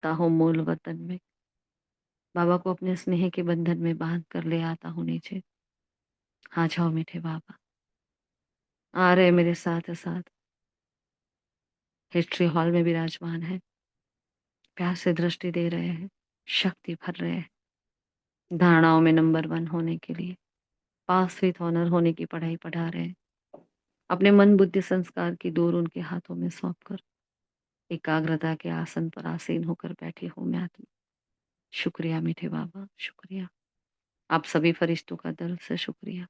छिपता हो मूल वतन में, बाबा को अपने स्नेह के बंधन में बांध कर ले आता हूँ नीचे। आ जाओ मीठे बाबा, आ रहे मेरे साथ साथ, हिस्ट्री हॉल में विराजमान है, प्यार से दृष्टि दे रहे हैं, शक्ति भर रहे हैं, धारणाओं में नंबर 1 होने के लिए, पास विथ ऑनर होने की पढ़ाई पढ़ा रहे हैं। अपने मन बुद्धि संस्कार की डोर उनके हाथों में सौंप कर एकाग्रता के आसन पर आसीन होकर बैठी हूँ मैं आत्मा। शुक्रिया मीठे बाबा, शुक्रिया। आप सभी फरिश्तों का दिल से शुक्रिया।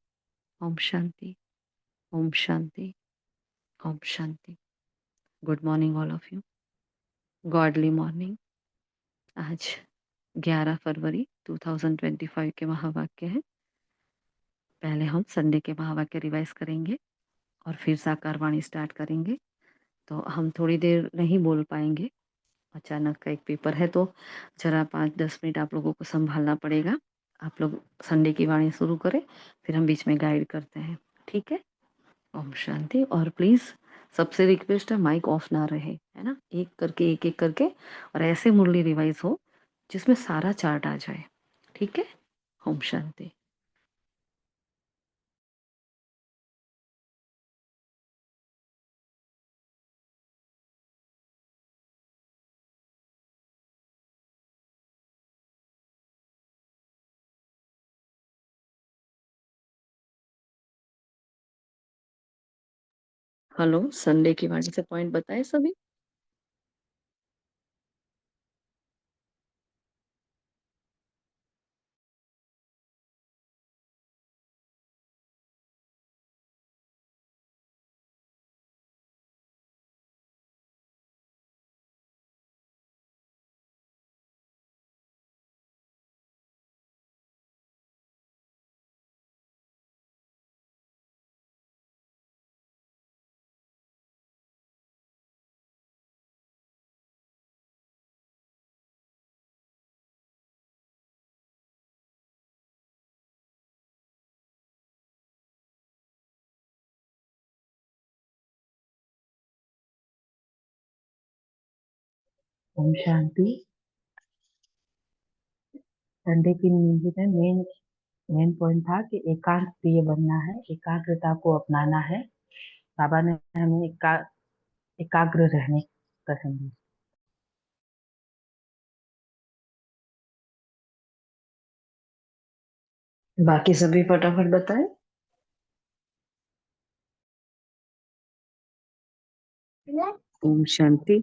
ओम शांति, ओम शांति, ओम शांति। Good morning all of you. Godly morning. आज 11 फरवरी 2025 के महावाक्य हैं। पहले हम संडे के महावाक्य रिवाइज करेंगे और फिर साकार वाणी स्टार्ट करेंगे। तो हम थोड़ी देर नहीं बोल पाएंगे, अचानक का एक पेपर है, तो जरा 5-10 मिनट आप लोगों को संभालना पड़ेगा। आप लोग संडे की वाणी शुरू करें, फिर हम बीच में गाइड करते हैं, ठीक है। ओम शांति। और प्लीज़ सबसे रिक्वेस्ट है माइक ऑफ ना रहे, है ना, एक एक करके, और ऐसे मुरली रिवाइज हो जिसमें सारा चार्ट आ जाए, ठीक है। ओम शांति। हेलो, संडे की वाणी से पॉइंट बताए सभी। ओम शांति। संडे की नींद में मेन पॉइंट था कि एकांत प्रिय बनना है, एकाग्रता को अपनाना है। बाबा ने हमें एकाग्र रहने का संदेश। बाकी सभी फटाफट बताएं। ओम शांति।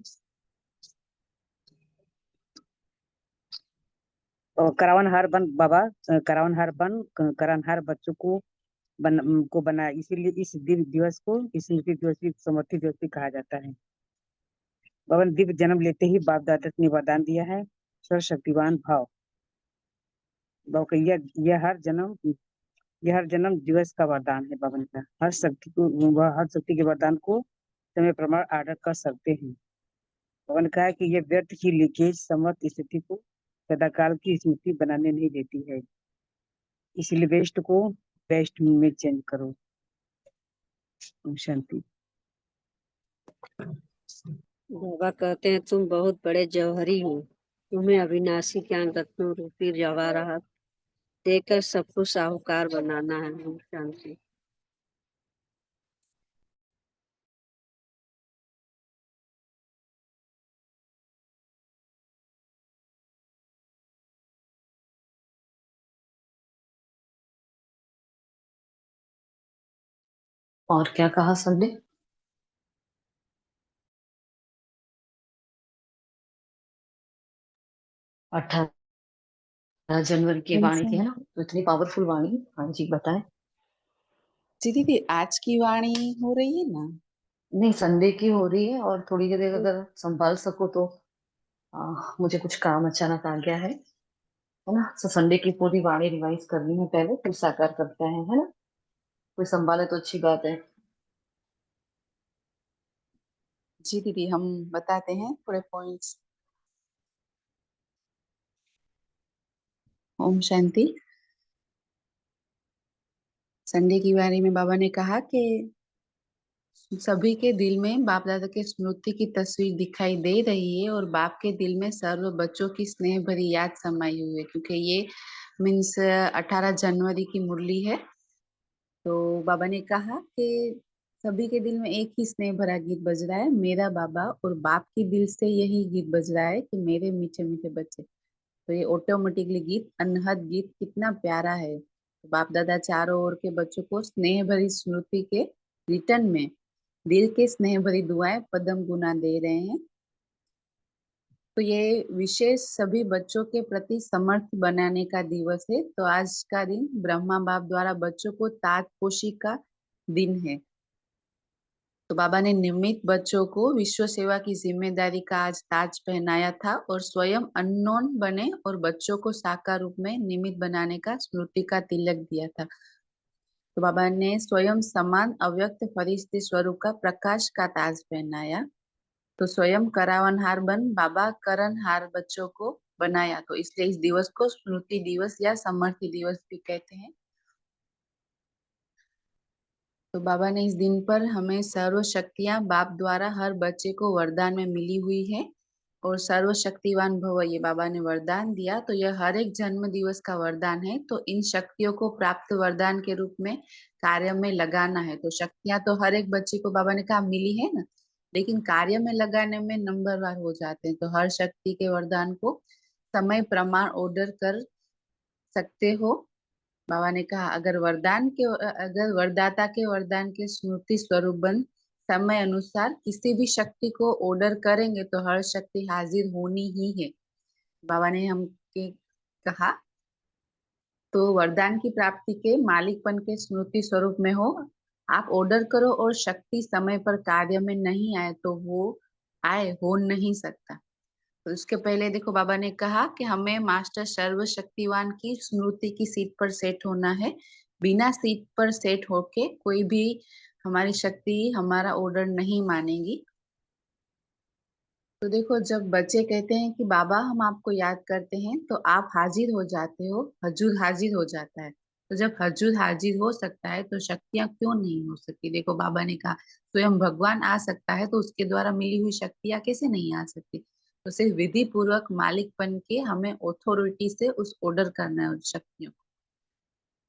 और करावनहार बन बाबा, करावनहार बन, करावनहार बच्चों को बना, इसीलिए इस दिव्य दिवस को स्मृति दिवस भी, समर्थित दिवस भी कहा जाता है। बाबा ने दिव्य जन्म लेते ही बाप दादा ने वरदान दिया है, सर्वशक्तिवान भाव। बाबा का यह हर जन्म दिवस का वरदान है। बाबा ने कहा हर शक्ति के वरदान को समय प्रमाण आर्डर कर सकते हैं। बाबा ने कहा कि यह व्यर्थ की लीकेज समर्थ स्थिति को सदाकाल की स्मृति बनाने नहीं देती है, इसलिए वेस्ट को बेस्ट में चेंज करो। ओम शांति। बाबा कहते हैं तुम बहुत बड़े जौहरी हो, तुम्हें अविनाशी ज्ञान रत्नों रूपी जवाहरात देकर सबको साहूकार बनाना है। ओम शांति। और क्या कहा संडे? 18 जनवरी की वाणी थी, है ना, तो इतनी पावरफुल वाणी। हाँ जी, बताएं। जी दीदी, आज की वाणी हो रही है ना? नहीं, संडे की हो रही है, और थोड़ी देर अगर संभाल सको तो। मुझे कुछ काम अचानक आ गया है ना, तो संडे की पूरी वाणी रिवाइज करनी है पहले, फिर साकार करते हैं, है ना। कोई संभाले तो अच्छी बात है। जी दीदी, हम बताते हैं थोड़े पॉइंट्स। ओम शांति। संडे की वाणी में बाबा ने कहा कि सभी के दिल में बाप दादा के स्मृति की तस्वीर दिखाई दे रही है और बाप के दिल में सर्व बच्चों की स्नेह भरी याद समाई हुई है, क्योंकि ये मीन्स 18 जनवरी की मुरली है। तो बाबा ने कहा कि सभी के दिल में एक ही स्नेह भरा गीत बज रहा है, मेरा बाबा, और बाप के दिल से यही गीत बज रहा है कि मेरे मीठे मीठे बच्चे। तो ये ऑटोमेटिकली गीत, अनहद गीत कितना प्यारा है। तो बाप दादा चारों ओर के बच्चों को स्नेह भरी स्मृति के रिटर्न में दिल के स्नेह भरी दुआएं पदम गुना दे रहे हैं। तो ये विशेष सभी बच्चों के प्रति समर्थ बनाने का दिवस है। तो आज का दिन ब्रह्मा बाप द्वारा बच्चों को ताजपोशी का दिन है। तो बाबा ने निमित बच्चों को विश्व सेवा की जिम्मेदारी का आज ताज पहनाया था और स्वयं अननोन बने और बच्चों को साकार रूप में निमित बनाने का स्मृति का तिलक दिया था। तो बाबा ने स्वयं समान अव्यक्त फरिश्ते स्वरूप का प्रकाश का ताज पहनाया। तो स्वयं करावनहार बन बाबा करणहार बच्चों को बनाया। तो इसलिए इस दिवस को स्मृति दिवस या समर्थि दिवस भी कहते हैं। तो बाबा ने इस दिन पर हमें सर्व शक्तियां बाप द्वारा हर बच्चे को वरदान में मिली हुई है और सर्वशक्तिवान भव ये बाबा ने वरदान दिया। तो यह हर एक जन्म दिवस का वरदान है। तो इन शक्तियों को प्राप्त वरदान के रूप में कार्य में लगाना है। तो शक्तियां तो हर एक बच्चे को बाबा ने कहा मिली है ना, लेकिन कार्य में लगाने में नंबरवार हो जाते हैं। तो हर शक्ति के वरदान को समय प्रमाण ऑर्डर कर सकते हो। बाबा ने कहा अगर वरदाता के वरदान के स्मृति स्वरूप बन समय अनुसार किसी भी शक्ति को ऑर्डर करेंगे तो हर शक्ति हाजिर होनी ही है। बाबा ने हमके कहा तो वरदान की प्राप्ति के मालिकपन के स्मृति स्वरूप में हो, आप ऑर्डर करो और शक्ति समय पर कार्य में नहीं आए तो वो आए हो नहीं सकता। तो उसके पहले देखो बाबा ने कहा कि हमें मास्टर सर्वशक्तिवान की स्मृति की सीट पर सेट होना है। बिना सीट पर सेट होके कोई भी हमारी शक्ति हमारा ऑर्डर नहीं मानेगी। तो देखो जब बच्चे कहते हैं कि बाबा हम आपको याद करते हैं तो आप हाजिर हो जाते हो, हजूर हाजिर हो जाता है। तो जब हजूर हाजिर हो सकता है तो शक्तियां क्यों नहीं हो सकती। देखो बाबा ने कहा स्वयं भगवान आ सकता है तो उसके द्वारा मिली हुई शक्तियां कैसे नहीं आ सकती। तो सिर्फ विधि पूर्वक मालिकपन के हमें ऑथोरिटी से उस ऑर्डर करना है उस शक्तियों को।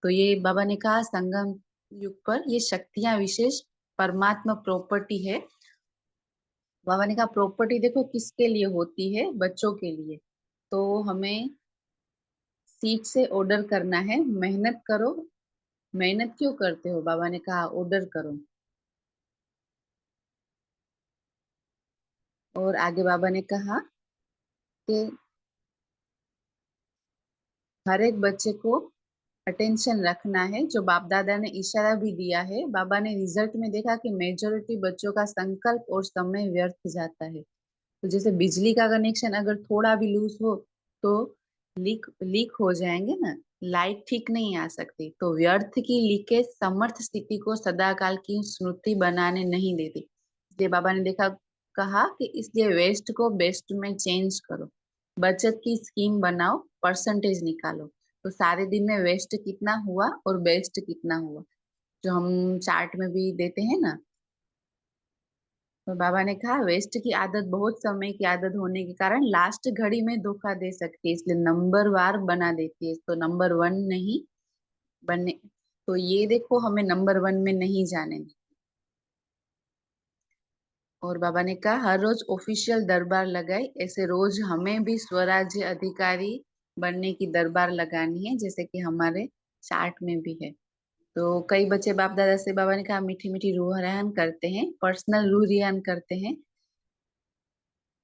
तो ये बाबा ने कहा संगम युग पर ये शक्तियां विशेष परमात्मा प्रॉपर्टी है। बाबा ने कहा प्रॉपर्टी देखो किसके लिए होती है, बच्चों के लिए। तो हमें सीट से ऑर्डर करना है, मेहनत करो। मेहनत क्यों करते हो, बाबा ने कहा ऑर्डर करो। और आगे बाबा ने कहा कि हर एक बच्चे को अटेंशन रखना है। जो बाप दादा ने इशारा भी दिया है, बाबा ने रिजल्ट में देखा कि मेजोरिटी बच्चों का संकल्प और समय व्यर्थ जाता है। तो जैसे बिजली का कनेक्शन अगर थोड़ा भी लूज हो तो लीक लीक हो जाएंगे ना, लाइट ठीक नहीं आ सकती। तो व्यर्थ की लीकेज समर्थ स्थिति को सदाकाल की स्मृति बनाने नहीं देती। इसलिए बाबा ने देखा कहा कि इसलिए वेस्ट को बेस्ट में चेंज करो, बचत की स्कीम बनाओ, परसेंटेज निकालो। तो सारे दिन में वेस्ट कितना हुआ और बेस्ट कितना हुआ, जो हम चार्ट में भी देते हैं ना। तो बाबा ने कहा वेस्ट की आदत बहुत समय की आदत होने के कारण लास्ट घड़ी में धोखा दे सकती है, इसलिए नंबर वार बना देती है। तो नंबर वन नहीं बनने, तो ये देखो हमें नंबर वन में नहीं जाने दें। और बाबा ने कहा हर रोज ऑफिशियल दरबार लगाए, ऐसे रोज हमें भी स्वराज्य अधिकारी बनने की दरबार लगानी है, जैसे कि हमारे चार्ट में भी है। तो कई बच्चे बाप दादा से बाबा ने कहा मीठी मीठी रूह रेहान करते हैं, पर्सनल रूह रेहान करते हैं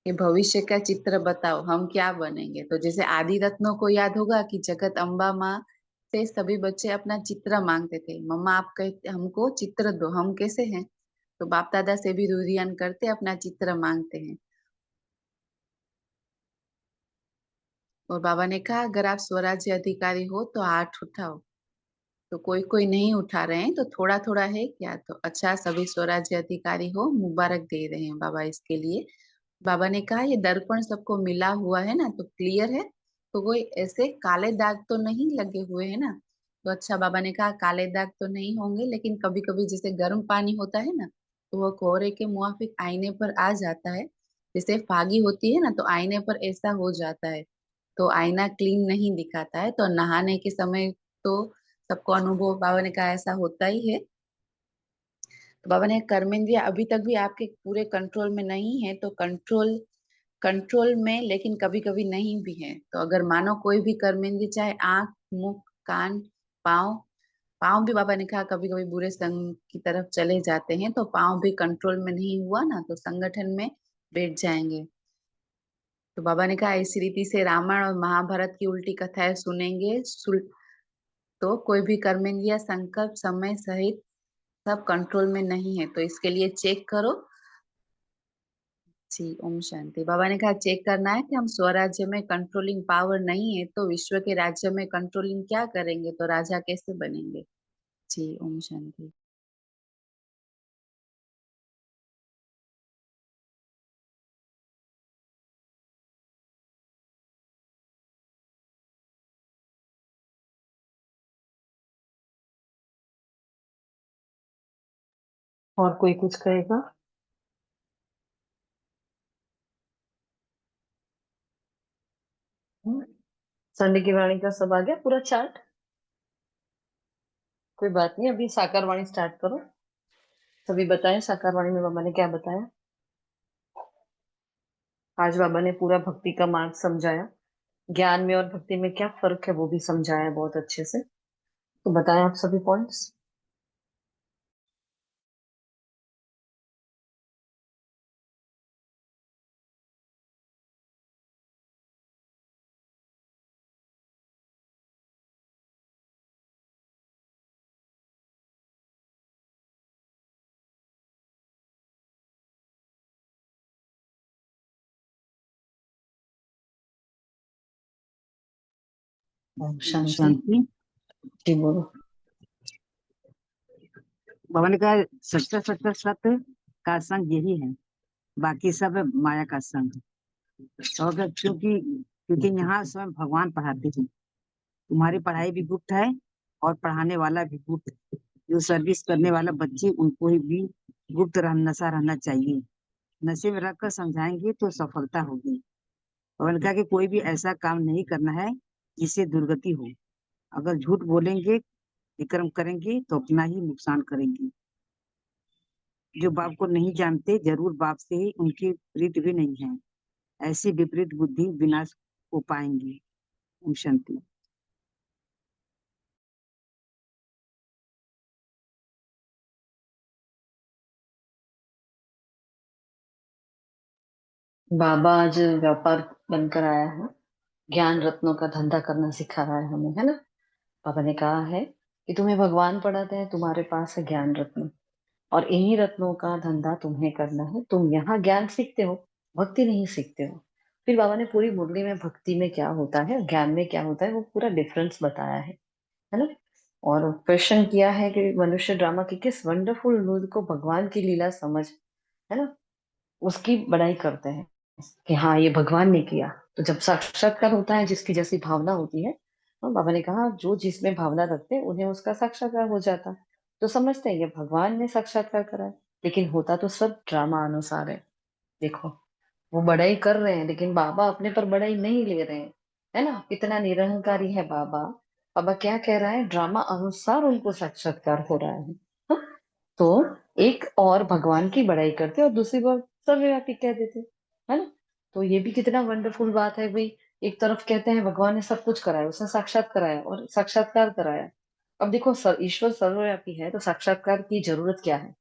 कि भविष्य का चित्र बताओ हम क्या बनेंगे। तो जैसे आदि रत्नों को याद होगा कि जगत अम्बा माँ से सभी बच्चे अपना चित्र मांगते थे, मम्मा आप कहते हमको चित्र दो हम कैसे हैं। तो बाप दादा से भी रूरियान करते अपना चित्र मांगते हैं। और बाबा ने कहा अगर आप स्वराज्य अधिकारी हो तो हाथ उठाओ। तो कोई कोई नहीं उठा रहे हैं, तो थोड़ा थोड़ा है क्या। तो अच्छा सभी स्वराज्य अधिकारी हो, मुबारक दे रहे हैं बाबा इसके लिए। बाबा ने कहा ये दर्पण सबको मिला हुआ है ना, तो क्लियर है, तो कोई ऐसे काले दाग तो नहीं लगे हुए है ना। तो अच्छा बाबा ने कहा काले दाग तो नहीं होंगे, लेकिन कभी कभी जैसे गर्म पानी होता है ना, तो वह कोहरे के मुआफिक आईने पर आ जाता है। जैसे फागी होती है ना, तो आईने पर ऐसा हो जाता है। तो आईना क्लीन नहीं दिखाता है, तो नहाने के समय तो सबको अनुभव, बाबा ने कहा, ऐसा होता ही है। तो बाबा ने, कर्मेंद्रिय अभी तक भी आपके पूरे कंट्रोल में नहीं है, तो कंट्रोल कंट्रोल में लेकिन कभी कभी नहीं भी है। तो अगर मानो कोई भी कर्मेंद्रिय, चाहे आंख, मुख, कान, पाँव, पाँव भी बाबा ने कहा कभी कभी बुरे संग की तरफ चले जाते हैं, तो पाँव भी कंट्रोल में नहीं हुआ ना, तो संगठन में बैठ जाएंगे। तो बाबा ने कहा इसी रीति से रामायण और महाभारत की उल्टी कथाएं सुनेंगे, तो कोई भी कर्मेंद्रिय संकल्प समय सहित सब कंट्रोल में नहीं है, तो इसके लिए चेक करो। जी, ओम शांति। बाबा ने कहा चेक करना है कि हम स्वराज्य में कंट्रोलिंग पावर नहीं है, तो विश्व के राज्य में कंट्रोलिंग क्या करेंगे, तो राजा कैसे बनेंगे। जी, ओम शांति। और कोई कुछ कहेगा? संडे की वाणी का सब आ गया पूरा चार्ट? कोई बात नहीं, अभी साकार वाणी स्टार्ट करो। सभी बताएं साकार वाणी में बाबा ने क्या बताया। आज बाबा ने पूरा भक्ति का मार्ग समझाया, ज्ञान में और भक्ति में क्या फर्क है वो भी समझाया बहुत अच्छे से। तो बताएं आप सभी पॉइंट्स। ओम शांति। शांति। जी बोलो। बाबा ने कहा सत्य सत्य सत्य का संग यही है, बाकी सब माया का संग। और क्योंकि क्योंकि यहाँ स्वयं भगवान पढ़ाते हैं। तुम्हारी पढ़ाई भी गुप्त है और पढ़ाने वाला भी गुप्त है। जो सर्विस करने वाला बच्चे, उनको ही भी गुप्त नशा रहना चाहिए। नशे में रखकर समझाएंगे तो सफलता होगी। और उन्होंने कहा कि कोई भी ऐसा काम नहीं करना है जिससे दुर्गति हो। अगर झूठ बोलेंगे, विक्रम करेंगे तो अपना ही नुकसान करेंगे। जो बाप को नहीं जानते, जरूर बाप से ही उनकी प्रीत भी नहीं है। ऐसी विपरीत बुद्धि विनाश को पाएंगी। ओम शांति। बाबा आज व्यापार बनकर आया है, ज्ञान रत्नों का धंधा करना सिखा रहा है हमें, है ना। पापा ने कहा है कि तुम्हें भगवान पढ़ाते हैं, तुम्हारे पास है ज्ञान रत्न, और इन्हीं रत्नों का धंधा तुम्हें करना है। तुम यहाँ ज्ञान सीखते हो, भक्ति नहीं सीखते हो। फिर बाबा ने पूरी मुरली में भक्ति में क्या होता है, ज्ञान में क्या होता है, वो पूरा डिफरेंस बताया है ना। और क्वेश्चन किया है कि मनुष्य ड्रामा की किस वंडरफुल रूल को भगवान की लीला समझ, है ना, उसकी बड़ाई करते हैं कि हाँ ये भगवान ने किया। तो जब साक्षात्कार होता है, जिसकी जैसी भावना होती है, तो बाबा ने कहा जो जिसमें भावना रखते हैं उन्हें उसका साक्षात्कार हो जाता है। तो समझते हैं ये भगवान ने साक्षात्कार करा है, लेकिन होता तो सब ड्रामा अनुसार है। देखो, वो बड़ाई कर रहे हैं लेकिन बाबा अपने पर बड़ाई नहीं ले रहे हैं, है ना। कितना निरहंकारी है बाबा। बाबा क्या कह रहा है, ड्रामा अनुसार उनको साक्षात्कार हो रहा है। हाँ? तो एक और भगवान की बड़ाई करते और दूसरी बार सर्वव्यापी कह देते, है ना। तो ये भी कितना वंडरफुल बात है भाई। एक तरफ कहते हैं भगवान ने सब कुछ कराया, उसने साक्षात कराया और साक्षात्कार कराया। अब देखो ईश्वर सर्वव्यापी है तो साक्षात्कार की जरूरत क्या है,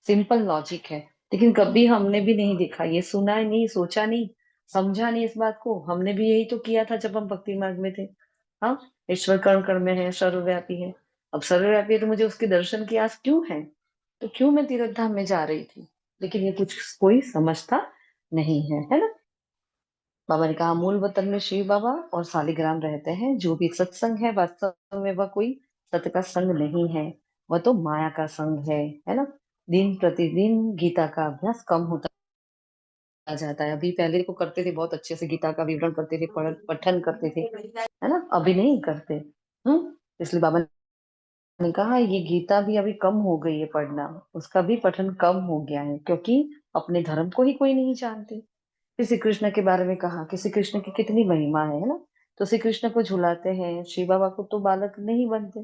सिंपल लॉजिक है। लेकिन कभी हमने भी नहीं देखा, ये सुना ही नहीं, सोचा नहीं, समझा नहीं इस बात को। हमने भी यही तो किया था जब हम भक्ति मार्ग में थे। हाँ, ईश्वर कर्ण कर्ण में है, सर्वव्यापी है। अब सर्वव्यापी है तो मुझे उसके दर्शन की आस क्यों है, तो क्यों मैं तीर्थ धाम में जा रही थी। लेकिन ये कुछ कोई समझता नहीं है ना। बाबा ने कहा मूल वतन में शिव बाबा और सालिग्राम रहते हैं। जो भी सत्संग है वास्तव में वह कोई सत्य का संग नहीं है, वह तो माया का संग है ना। दिन प्रतिदिन गीता का अभ्यास कम होता जाता है। अभी पहले को करते थे, बहुत अच्छे से गीता का विवरण करते थे, पठन करते थे, है ना। अभी नहीं करते। इसलिए बाबा ने कहा ये गीता भी अभी कम हो गई है पढ़ना, उसका भी पठन कम हो गया है, क्योंकि अपने धर्म को ही कोई नहीं जानते। फिर श्री कृष्ण के बारे में कहा कि श्री कृष्ण की कितनी महिमा है ना। तो श्री कृष्ण को झुलाते हैं, शिव बाबा को तो बालक नहीं बनते,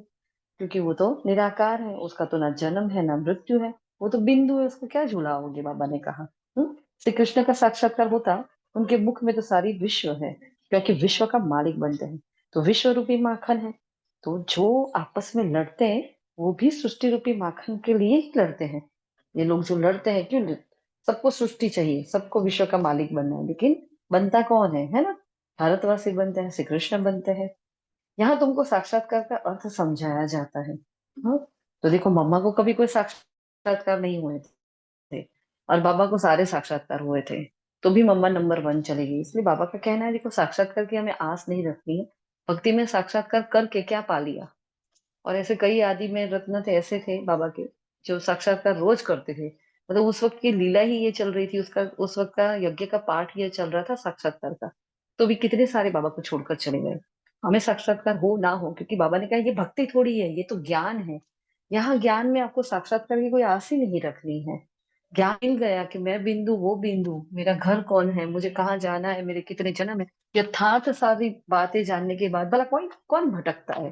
क्योंकि वो तो निराकार है, उसका तो ना जन्म है ना मृत्यु है, वो तो बिंदु है, उसको क्या झुलाओगे, बाबा ने कहा। श्री कृष्ण का साक्षात्कार होता, उनके मुख में तो सारी विश्व है, क्योंकि विश्व का मालिक बनते हैं, तो विश्व रूपी माखन है। तो जो आपस में लड़ते हैं, वो भी सृष्टि रूपी माखन के लिए ही लड़ते हैं। ये लोग जो लड़ते हैं, क्यों सबको सृष्टि चाहिए, सबको विश्व का मालिक बनना है, लेकिन बनता कौन है ना। भारतवासी बनते हैं, श्री कृष्ण बनते हैं। यहाँ तुमको साक्षात्कार का अर्थ समझाया जाता है। हाँ? तो देखो, मम्मा को कभी कोई साक्षात्कार नहीं हुए थे, और बाबा को सारे साक्षात्कार हुए थे, तो भी मम्मा नंबर 1 चली गई। इसलिए बाबा का कहना है, देखो साक्षात्कार की हमें आस नहीं रखनी है, भक्ति में साक्षात्कार करके क्या पा लिया। और ऐसे कई आदि में रत्न थे, ऐसे थे बाबा के, जो साक्षात्कार रोज करते थे। मतलब उस वक्त की लीला ही ये चल रही थी, उसका उस वक्त का यज्ञ का पाठ ये चल रहा था साक्षात्कार का। तो भी कितने सारे बाबा को छोड़कर चले गए। हमें साक्षात्कार हो ना हो, क्योंकि बाबा ने कहा ये भक्ति थोड़ी है, ये तो ज्ञान है। यहाँ ज्ञान में आपको साक्षात्कार की कोई आस ही नहीं रखनी है। ज्ञान मिल गया कि मैं बिंदु, वो बिंदु, मेरा घर कौन है, मुझे कहाँ जाना है, मेरे कितने जन्म है, यथार्थ सारी बातें जानने के बाद भला कोई कौन भटकता है।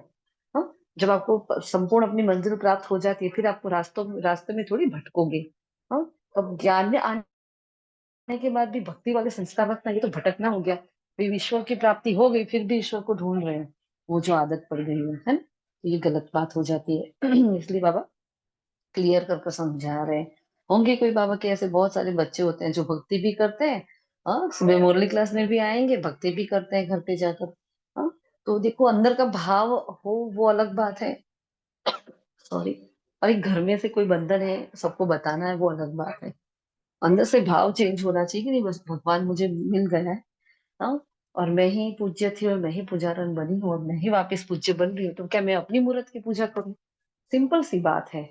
हाँ? जब आपको संपूर्ण अपनी मंजिल प्राप्त हो जाती है, फिर आपको रास्ते में थोड़ी भटकोगे। हाँ? अब ज्ञान में आने के बाद भी भक्ति वाले संस्कार रखना, ये तो भटकना हो गया। फिर ईश्वर की प्राप्ति हो गई, फिर भी ईश्वर को ढूंढ रहे हैं, वो जो आदत पड़ गई है ना, तो ये गलत बात हो जाती है। इसलिए बाबा क्लियर करके समझा रहे हैं। होंगे कोई बाबा के ऐसे बहुत सारे बच्चे होते हैं जो भक्ति भी करते हैं, हाँ, सुबह मुरली क्लास में भी आएंगे, भक्ति भी करते हैं घर पे जाकर। हाँ, तो देखो अंदर का भाव हो, वो अलग बात है। सॉरी। और एक घर में से कोई बंधन है, सबको बताना है, वो अलग बात है। अंदर से भाव चेंज होना चाहिए कि नहीं, बस भगवान मुझे मिल गया है। हाँ, और मैं ही पूज्य थी और मैं ही पुजारन बनी हूँ और मैं ही वापस पूज्य बन रही हूँ, तो क्या मैं अपनी मूर्त की पूजा करूँ। सिंपल सी बात है।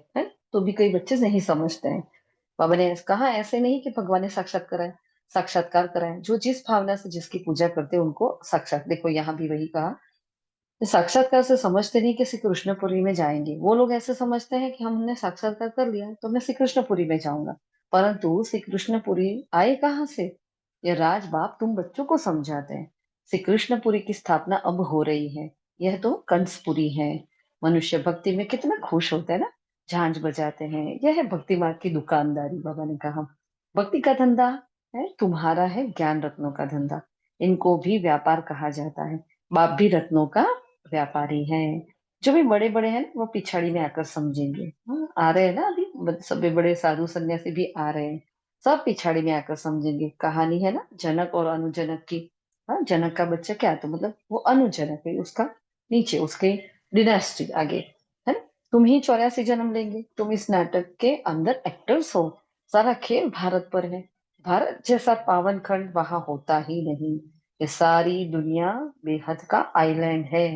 तो भी कई बच्चे नहीं समझते हैं। बाबा ने कहा ऐसे नहीं कि भगवान ने साक्षात्कार कराए, जो जिस भावना से जिसकी पूजा करते हैं उनको साक्षात, देखो यहाँ भी वही कहा, साक्षात्कार से समझते नहीं कि श्री कृष्णपुरी में जाएंगे। वो लोग ऐसे समझते हैं कि हमने साक्षात्कार कर लिया तो मैं श्री कृष्णपुरी में जाऊंगा, परंतु श्री कृष्णपुरी आए कहाँ से। ये राज बाप तुम बच्चों को समझाते हैं। श्री कृष्णपुरी की स्थापना अब हो रही है, यह तो कंसपुरी है। मनुष्य भक्ति में कितना खुश होता है ना, झांझ बजाते हैं, यह है भक्ति मार्ग की दुकानदारी। बाबा ने कहा भक्ति का धंधा है तुम्हारा, है ज्ञान रत्नों का धंधा, इनको भी व्यापार कहा जाता है। बाप भी रत्नों का व्यापारी है। जो भी बड़े बड़े हैं वो पिछाड़ी में आकर समझेंगे। हाँ, आ रहे हैं ना अभी, सभी बड़े साधु सन्यासी भी आ रहे हैं, सब पिछाड़ी में आकर समझेंगे। कहानी है ना जनक और अनुजनक की। हाँ, जनक का बच्चा क्या, तो मतलब वो अनुजनक है, उसका नीचे उसके डिनेस्टी आगे, है ना। तुम ही 84 जन्म लेंगे, तुम इस नाटक के अंदर एक्टर्स हो। सारा खेल भारत पर है। भारत जैसा पावन खंड वहां होता ही नहीं। ये सारी दुनिया बेहद का आइलैंड है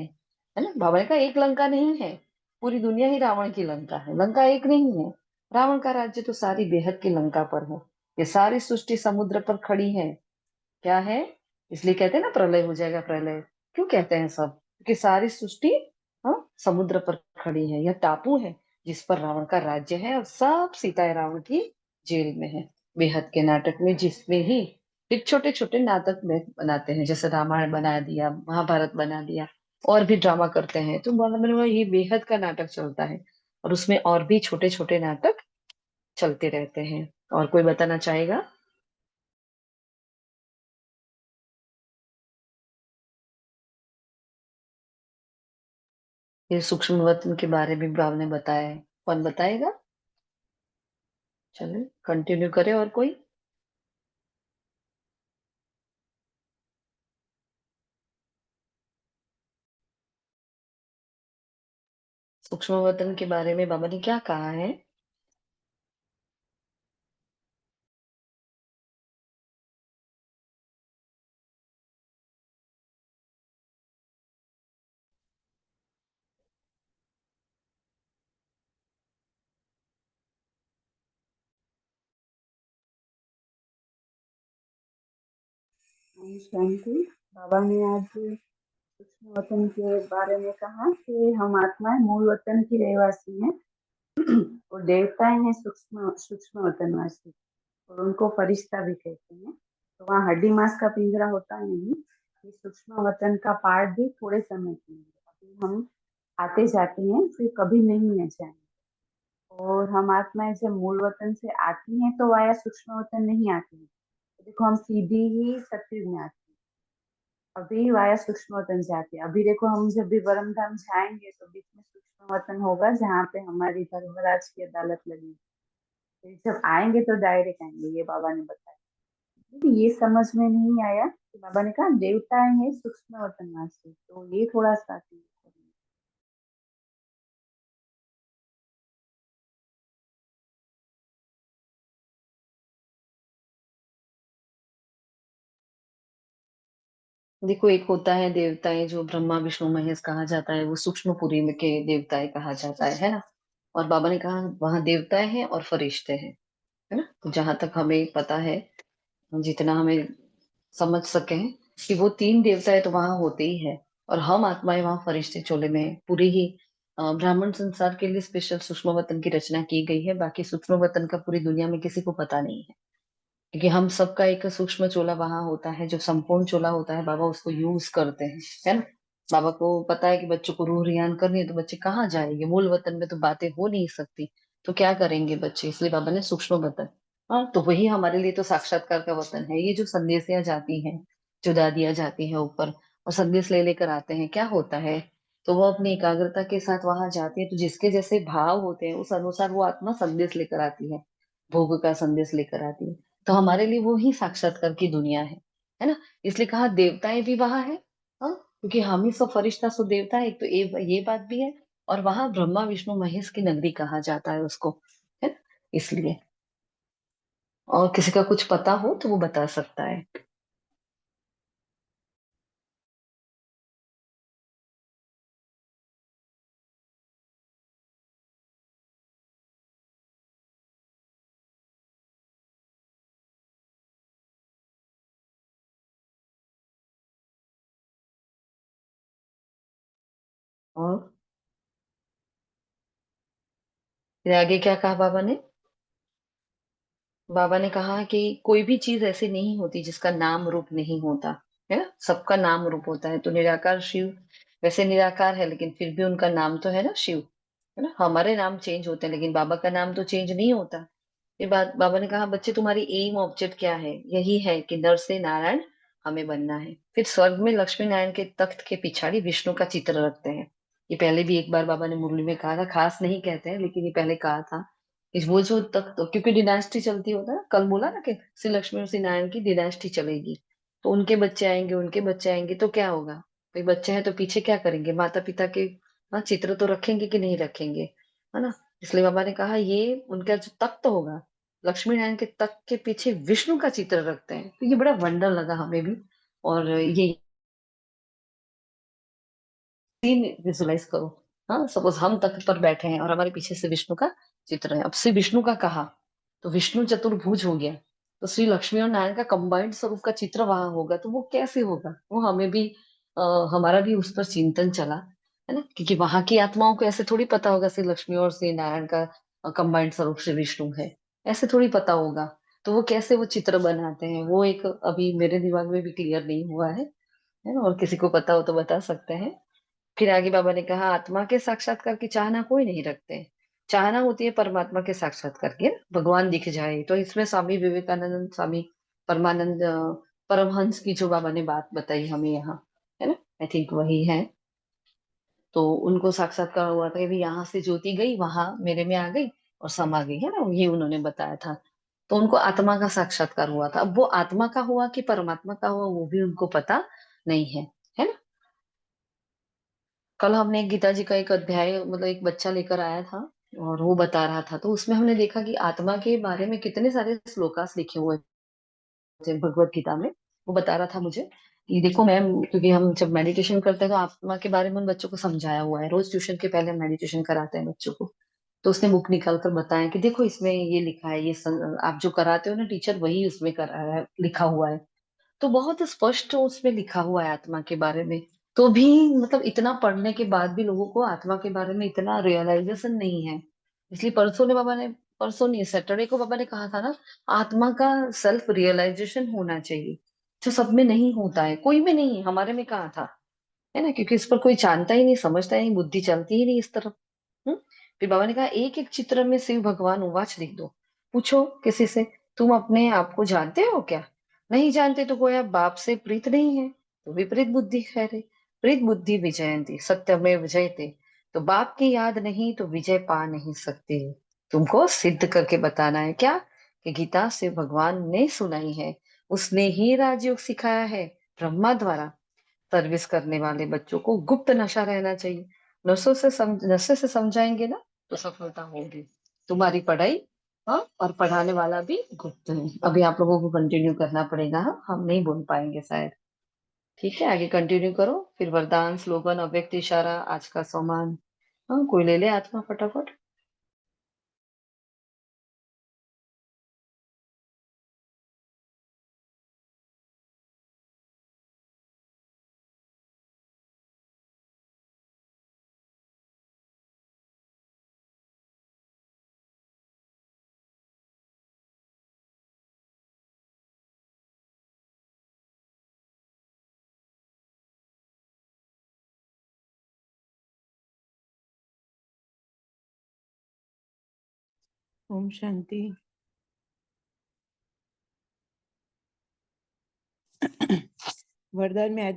ना। बाबा ने कहा एक लंका नहीं है, पूरी दुनिया ही रावण की लंका है, लंका एक नहीं है। रावण का राज्य तो सारी बेहद की लंका पर है। ये सारी सृष्टि समुद्र पर खड़ी है। क्या है, इसलिए कहते हैं ना प्रलय हो जाएगा, प्रलय क्यों कहते हैं सब, क्योंकि सारी सृष्टि, हाँ, समुद्र पर खड़ी है। यह टापू है जिस पर रावण का राज्य है, और सब सीता रावण की जेल में है। बेहद के नाटक में जिसमें ही फिर छोटे छोटे नाटक में बनाते हैं, जैसे रामायण बना दिया, महाभारत बना दिया, और भी ड्रामा करते हैं, तो मतलब ये बेहद का नाटक चलता है, और उसमें और भी छोटे छोटे नाटक चलते रहते हैं। और कोई बताना चाहेगा। ये सूक्ष्म वतन के बारे में भी आपने बताया है, कौन बताएगा। चलिए कंटिन्यू करें, और कोई। सूक्ष्म वतन के बारे में बाबा ने क्या कहा है। शांति। बाबा ने आज वतन के बारे में कहा कि हम आत्माएं मूल वतन की रहवासी हैं और देवताएं हैं सूक्ष्म सूक्ष्म वतनवासी, और उनको फरिश्ता भी कहते हैं। तो वहाँ हड्डी मांस का पिंजरा होता नहीं, ये सूक्ष्म वतन का पार्ट भी थोड़े समय के लिए, अभी हम आते जाते हैं, फिर कभी नहीं आ जाएंगे। और हम आत्माएं जब मूल वतन से आती हैं तो वाया सूक्ष्म वतन नहीं आती हैं। तो देखो हम सीधी ही सतयुग में आते हैं, अभी वाया सूक्ष्म वतन से आती है। अभी देखो हम जब भी परम धाम जाएंगे तो बीच में सूक्ष्म वतन होगा जहाँ पे हमारी धर्मराज की अदालत लगी। फिर जब आएंगे तो डायरेक्ट आएंगे, ये बाबा ने बताया। लेकिन ये समझ में नहीं आया कि बाबा ने कहा देवताएं हैं सूक्ष्म वतनवासी, तो ये थोड़ा सा देखो, एक होता है देवताएं जो ब्रह्मा विष्णु महेश कहा जाता है, वो सूक्ष्मपुरी में के देवताएं कहा जाता है ना। और बाबा ने कहा वहां देवताएं हैं और फरिश्ते हैं, है ना। तो जहां तक हमें पता है, जितना हमें समझ सके कि वो तीन देवताएं तो वहां होते ही है, और हम आत्माएं वहां फरिश्ते चोले में हैं। पूरी ही ब्राह्मण संसार के लिए स्पेशल सूक्ष्म वतन की रचना की गई है। बाकी सूक्ष्म वतन का पूरी दुनिया में किसी को पता नहीं है, क्योंकि हम सबका एक सूक्ष्म चोला वहां होता है, जो संपूर्ण चोला होता है, बाबा उसको यूज करते हैं, है ना। बाबा को पता है कि बच्चों को रूह रियान करनी है, तो बच्चे कहाँ जाएंगे, मूल वतन में तो बातें हो नहीं सकती, तो क्या करेंगे बच्चे, इसलिए बाबा ने सूक्ष्म वतन। हाँ, तो वही हमारे लिए तो साक्षात्कार का वतन है। ये जो संदेशियां जाती हैं, जो दादियां जाती हैं ऊपर और संदेश ले लेकर आते हैं, क्या होता है, तो वो अपनी एकाग्रता के साथ वहां जाती है, तो जिसके जैसे भाव होते हैं उस अनुसार वो आत्मा संदेश लेकर आती है, भोग का संदेश लेकर आती है। तो हमारे लिए वो ही साक्षात्कार की दुनिया है ना। इसलिए कहा देवताएं भी वहां है, हाँ, क्योंकि हम ही सब फरिश्ता सो देवता है, एक तो ये बात भी है। और वहां ब्रह्मा विष्णु महेश की नगरी कहा जाता है उसको, है ना, इसलिए। और किसी का कुछ पता हो तो वो बता सकता है। और फिर आगे क्या कहा बाबा ने। बाबा ने कहा कि कोई भी चीज ऐसी नहीं होती जिसका नाम रूप नहीं होता, है ना। सबका नाम रूप होता है। तो निराकार शिव वैसे निराकार है, लेकिन फिर भी उनका नाम तो है ना शिव, है ना। हमारे नाम चेंज होते हैं, लेकिन बाबा का नाम तो चेंज नहीं होता। ये बात बाबा ने कहा, बच्चे तुम्हारी एम ऑब्जेक्ट क्या है, यही है कि नर से नारायण हमें बनना है। फिर स्वर्ग में लक्ष्मी नारायण के तख्त के पिछाड़ी विष्णु का चित्र रखते हैं। ये पहले भी एक बार बाबा ने मुरली में कहा था, खास नहीं कहते हैं, लेकिन ये पहले कहा था कि वो जो तख्त, क्योंकि डिनास्टी चलती होता है, कल बोला ना कि श्री लक्ष्मी और श्री नारायण की डिनास्टी चलेगी, तो उनके बच्चे आएंगे, उनके बच्चे आएंगे, तो क्या होगा। भाई बच्चे हैं तो पीछे क्या करेंगे, माता पिता के हाँ चित्र तो रखेंगे कि नहीं रखेंगे, है ना। इसलिए बाबा ने कहा ये उनका जो तख्त होगा, लक्ष्मी नारायण के तख्त के पीछे विष्णु का चित्र रखते हैं। तो ये बड़ा वंडर लगा हमें भी। और ये सीन विजुलाइज करो। हाँ, सपोज हम तख्त पर बैठे हैं और हमारे पीछे से विष्णु का चित्र है। अब श्री विष्णु का कहा तो विष्णु चतुर्भुज हो गया, तो श्री लक्ष्मी और नारायण का कंबाइंड स्वरूप का चित्र वहां होगा, तो वो कैसे होगा, वो हमें भी हमारा भी उस पर चिंतन चला, है ना। क्योंकि वहां की आत्माओं को ऐसे थोड़ी पता होगा श्री लक्ष्मी और श्री नारायण का कंबाइंड स्वरूप श्री विष्णु है, ऐसे थोड़ी पता होगा। तो वो कैसे वो चित्र बनाते हैं, वो एक अभी मेरे दिमाग में भी क्लियर नहीं हुआ है ना। और किसी को पता हो तो बता सकते हैं। फिर आगे बाबा ने कहा आत्मा के साक्षात्कार की चाहना कोई नहीं रखते। चाहना होती है परमात्मा के साक्षात्कार की, भगवान दिख जाए। तो इसमें स्वामी विवेकानंद, स्वामी परमानंद, परमहंस की जो बाबा ने बात बताई हमें यहाँ, है ना, आई थिंक वही है। तो उनको साक्षात्कार हुआ था कि भी यहाँ से ज्योति गई वहां मेरे में आ गई और समा गई, है ना, ये उन्होंने बताया था। तो उनको आत्मा का साक्षात्कार हुआ था। अब वो आत्मा का हुआ कि परमात्मा का हुआ वो भी उनको पता नहीं है ना। कल हमने गीता जी का एक अध्याय, मतलब एक बच्चा लेकर आया था और वो बता रहा था, तो उसमें हमने देखा कि आत्मा के बारे में कितने सारे श्लोकास लिखे हुए थे भगवत गीता में। वो बता रहा था मुझे कि देखो मैम, क्योंकि हम जब मेडिटेशन करते हैं तो आत्मा के बारे में उन बच्चों को समझाया हुआ है। रोज ट्यूशन के पहले हम मेडिटेशन कराते हैं बच्चों को। तो उसने बुक निकाल कर बताया कि देखो इसमें ये लिखा है, आप जो कराते हो ना टीचर, वही उसमें कर लिखा हुआ है। तो बहुत स्पष्ट उसमें लिखा हुआ है आत्मा के बारे में। तो भी मतलब इतना पढ़ने के बाद भी लोगों को आत्मा के बारे में इतना रियलाइजेशन नहीं है। इसलिए परसों नहीं, सैटरडे को बाबा ने कहा था ना, आत्मा का सेल्फ रियलाइजेशन होना चाहिए, जो सब में नहीं होता है, कोई में नहीं है, हमारे में कहा था, है ना, क्योंकि इस पर कोई जानता ही नहीं, समझता ही नहीं, बुद्धि चलती ही नहीं इस तरफ। फिर बाबा ने कहा एक एक चित्र में शिव भगवान उवाच लिख दो। पूछो किसी से, तुम अपने आप को जानते हो क्या? नहीं जानते तो कोई आप बाप से प्रीत नहीं है, तो विपरीत बुद्धि खैरे, प्रीत बुद्धि विजयंती सत्यमेव जयते। तो बाप की याद नहीं तो विजय पा नहीं सकते। तुमको सिद्ध करके बताना है क्या, कि गीता से भगवान ने सुनाई है, उसने ही राजयोग सिखाया है ब्रह्मा द्वारा। सर्विस करने वाले बच्चों को गुप्त नशा रहना चाहिए, नशे से समझाएंगे ना तो सफलता होगी। तुम्हारी पढ़ाई, हाँ, और पढ़ाने वाला भी गुप्त है। अभी आप लोगों को कंटिन्यू करना पड़ेगा, हाँ, हम नहीं बोल पाएंगे शायद। ठीक है, आगे कंटिन्यू करो, फिर वरदान, स्लोगन, अव्यक्त इशारा, आज का सम्मान। हाँ, कोई ले ले आत्मा फटाफट। ओम शांति। वरदान में आज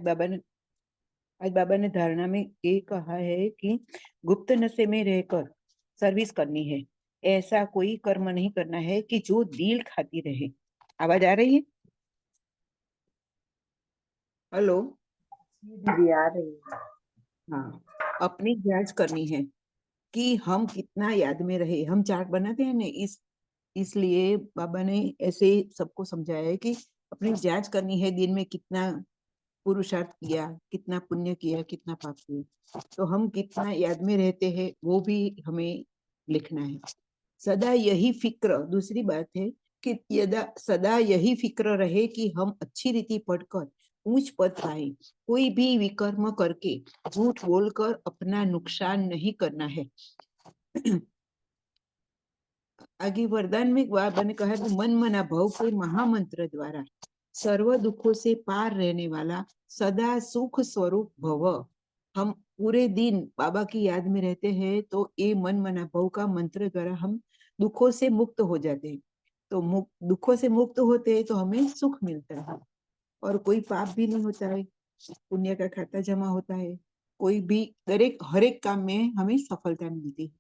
बाबा ने धारणा में ये कहा है कि गुप्त नशे में रहकर सर्विस करनी है। ऐसा कोई कर्म नहीं करना है कि जो दिल खाती रहे। आवाज आ रही है? हेलो। दीदी आ रही है। हाँ, अपनी जांच करनी है कि हम कितना याद में रहे। हम चार्ट बनाते हैं ना, इसलिए बाबा ने ऐसे सबको समझाया है कि अपनी जांच करनी है, दिन में कितना पुरुषार्थ किया, कितना पुण्य किया, कितना पाप किया, तो हम कितना याद में रहते हैं वो भी हमें लिखना है। सदा यही फिक्र, दूसरी बात है कि सदा यही फिक्र रहे कि हम अच्छी रीति पढ़कर ऊंच पद पाए। कोई भी विकर्म करके, झूठ बोलकर अपना नुकसान नहीं करना है। आगे वरदान में बाबा ने कहा कि मन मना भव के महामंत्र द्वारा सर्व दुखों से पार रहने वाला सदा सुख स्वरूप भव। हम पूरे दिन बाबा की याद में रहते हैं तो ये मन मना भव का मंत्र द्वारा हम दुखों से मुक्त हो जाते हैं। तो दुखों से मुक्त होते हैं तो हमें सुख मिलता है और कोई पाप भी नहीं होता है, पुण्य का खाता जमा होता है। कोई भी हर एक काम में हमें सफलता मिलती है।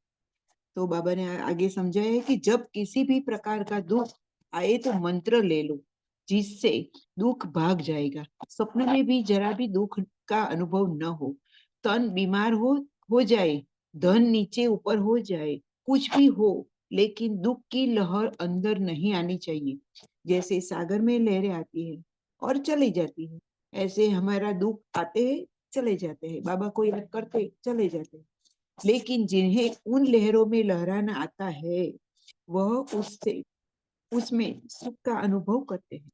तो बाबा ने आगे समझाया है कि जब किसी भी प्रकार का दुख आए तो मंत्र ले लो, जिससे दुख भाग जाएगा। सपने में भी जरा भी दुख का अनुभव न हो। तन बीमार हो जाए, धन नीचे ऊपर हो जाए, कुछ भी हो, लेकिन दुख की लहर अंदर नहीं आनी चाहिए। जैसे सागर में लहरें आती है और चली जाती है, ऐसे हमारा दुख आते हैं चले जाते हैं, बाबा को याद करते चले जाते हैं। लेकिन जिन्हें उन लहरों में लहराना आता है वह उसमें सुख का अनुभव करते हैं।